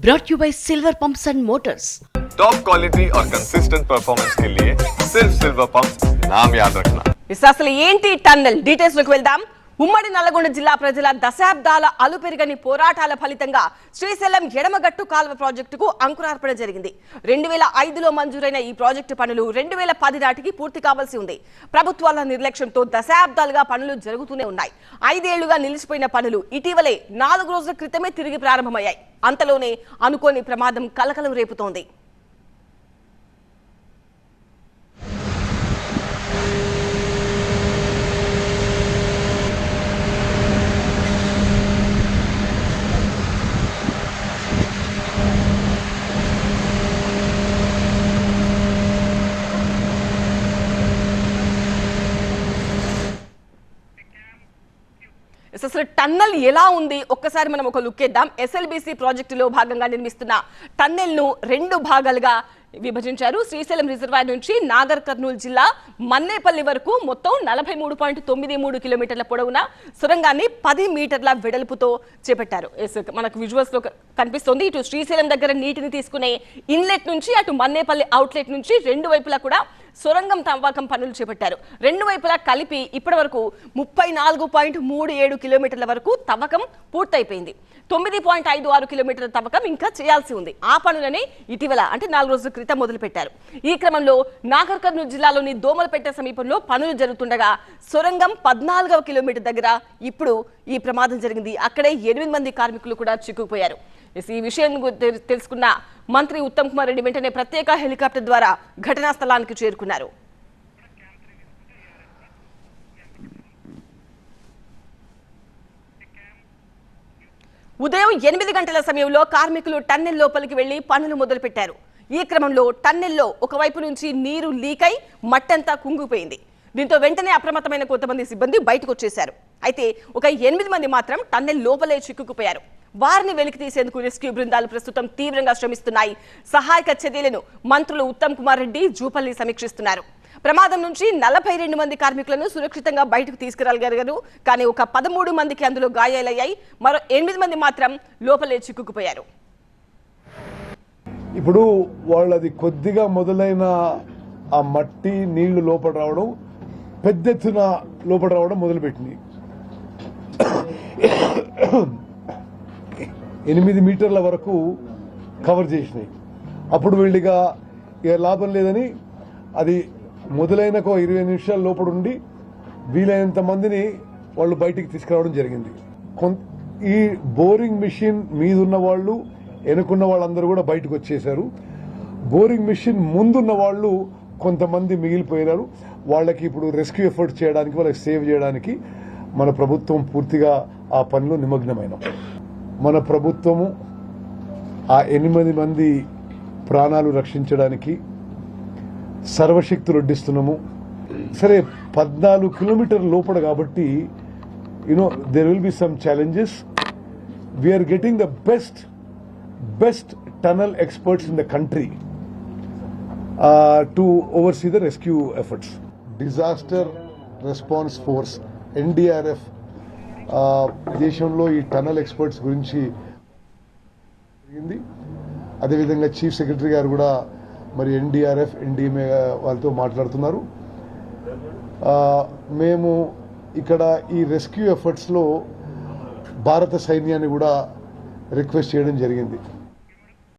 brought you by Silver Pumps and Motors. Top quality और consistent performance के लिए सिर्फ सिल्वर पंप्स नाम याद रखना। అసలు ఏంటి టన్నెల్ డీటెయిల్స్ లోకి వెళ్దాం. ఉమ్మడి నల్లగొండ జిల్లా ప్రజల దశాబ్దాల అలుపెరగని పోరాటాల ఫలితంగా శ్రీశైలం ఎడమగట్టు కాల్వ ప్రాజెక్టుకు అంకురార్పణ జరిగింది. 2005లో మంజూరైన ఈ ప్రాజెక్టు పనులు 2010 నాటికి పూర్తి కావాల్సి ఉంది. ప్రభుత్వాల నిర్లక్ష్యంతో దశాబ్దాలుగా పనులు జరుగుతూనే ఉన్నాయి. 5 ఏళ్లుగా నిలిచిపోయిన పనులు ఇటీవలే 4 రోజుల క్రితమే తిరిగి ప్రారంభమయ్యాయి. అంతలోనే అనుకోని ప్రమాదం కలకలం రేపుతోంది. అసలు టన్నెల్ ఎలా ఉంది ఒక్కసారి మనం ఒక లుక్ వేద్దాం. ఎస్ఎల్బిసి ప్రాజెక్టులో భాగంగా నిర్మిస్తున్న టన్నెల్ ను 2 భాగాలుగా విభజించారు. శ్రీశైలం రిజర్వాయర్ నుంచి నాగర్ కర్నూలు జిల్లా మన్నేపల్లి వరకు మొత్తం 43.93 కిలోమీటర్ల పొడవున సొరంగాన్ని 10 మీటర్ల వెడల్పుతో చేపట్టారు. మనకు విజువల్స్ లో కనిపిస్తోంది. ఇటు శ్రీశైలం దగ్గర నీటిని తీసుకునే ఇన్లెట్ నుంచి అటు మన్నేపల్లి అవుట్లెట్ నుంచి 2 వైపులా కూడా సొరంగం తవ్వకం పనులు చేపట్టారు. 2 వైపులా కలిపి ఇప్పటి వరకు 34.37 కిలోమీటర్ల వరకు తవ్వకం పూర్తయిపోయింది. 9.56 కిలోమీటర్ల తవ్వకం ఇంకా చేయాల్సి ఉంది. ఆ పనులని ఇటీవల అంటే 4 రోజుల క్రితం మొదలుపెట్టారు. ఈ క్రమంలో నాగర్ కర్నూలు జిల్లాలోని దోమలపేట సమీపంలో పనులు జరుగుతుండగా సొరంగం 14వ కిలోమీటర్ దగ్గర ఇప్పుడు ఈ ప్రమాదం జరిగింది. అక్కడే 8 మంది కార్మికులు కూడా చిక్కుకుపోయారు. ఈ విషయం తెలుసుకున్న మంత్రి ఉత్తమ్ కుమార్ రెడ్డి వెంటనే ప్రత్యేక హెలికాప్టర్ ద్వారా ఘటనా స్థలానికి చేరుకున్నారు. ఉదయం 8 గంటల సమయంలో కార్మికులు టన్నెల్ లోపలికి వెళ్లి పనులు మొదలుపెట్టారు. ఈ క్రమంలో టన్నెల్లో ఒకవైపు నుంచి నీరు లీక్ అయి మట్టంతా కుంగిపోయింది. దీంతో వెంటనే అప్రమత్తమైన కొంతమంది సిబ్బంది బయటకు వచ్చేశారు. అయితే ఒక 8 మంది మాత్రం టన్నెల్ లోపలే చిక్కుకుపోయారు. వారిని వెలికి తీసేందుకు రెస్క్యూ బృందాలు ప్రస్తుతం తీవ్రంగా శ్రమిస్తున్నాయి. సహాయక చర్యలను మంత్రులు ఉత్తమ్ కుమార్ రెడ్డి, జూపల్లి సమీక్షిస్తున్నారు. ప్రమాదం నుంచి 42 మంది కార్మికులను సురక్షితంగా బయటకు తీసుకురాగలిగారు. కానీ ఒక 13 మందికి అందులో గాయాలయ్యాయి. మరో 8 మంది మాత్రం లోపలే చిక్కుకుపోయారు. ఇప్పుడు వాళ్ళది కొద్దిగా మొదలైన ఆ మట్టి నీళ్లు లోపల రావడం, పెద్ద ఎత్తున లోపల రావడం మొదలుపెట్టింది. 8 మీటర్ల వరకు కవర్ చేసినాయి. అప్పుడు వీళ్ళిగా ఇక లాభం లేదని అది మొదలైన 20 నిమిషాల లోపల ఉండి వీలైనంత మందిని వాళ్ళు బయటికి తీసుకురావడం జరిగింది. ఈ బోరింగ్ మిషన్ మీదున్న వాళ్ళు, వెనుకున్న వాళ్ళందరూ కూడా బయటకు వచ్చేశారు. బోరింగ్ మిషన్ ముందున్న వాళ్ళు కొంతమంది మిగిలిపోయినారు. వాళ్ళకి ఇప్పుడు రెస్క్యూ ఎఫర్ట్ చేయడానికి, వాళ్ళకి సేవ్ చేయడానికి మన ప్రభుత్వం పూర్తిగా ఆ పనిలో నిమగ్నమైన. మన ప్రభుత్వము ఆ 8 మంది ప్రాణాలు రక్షించడానికి సర్వశక్తులు వడ్డిస్తున్నాము. సరే 14 కిలోమీటర్ల లోపల కాబట్టి there will be some challenges. We're getting the best tunnel experts in the country to oversee the rescue efforts. Disaster response force NDRF దేశంలో ఈ టనల్ ఎక్స్పర్ట్స్ గురించి జరిగింది. అదేవిధంగా చీఫ్ సెక్రటరీ గారు కూడా మరి ఎన్డీఆర్ఎఫ్ ఎన్డీఎంఏ వాళ్ళతో మాట్లాడుతున్నారు. మేము ఇక్కడ ఈ రెస్క్యూ ఎఫర్ట్స్లో భారత సైన్యాన్ని కూడా రిక్వెస్ట్ చేయడం జరిగింది.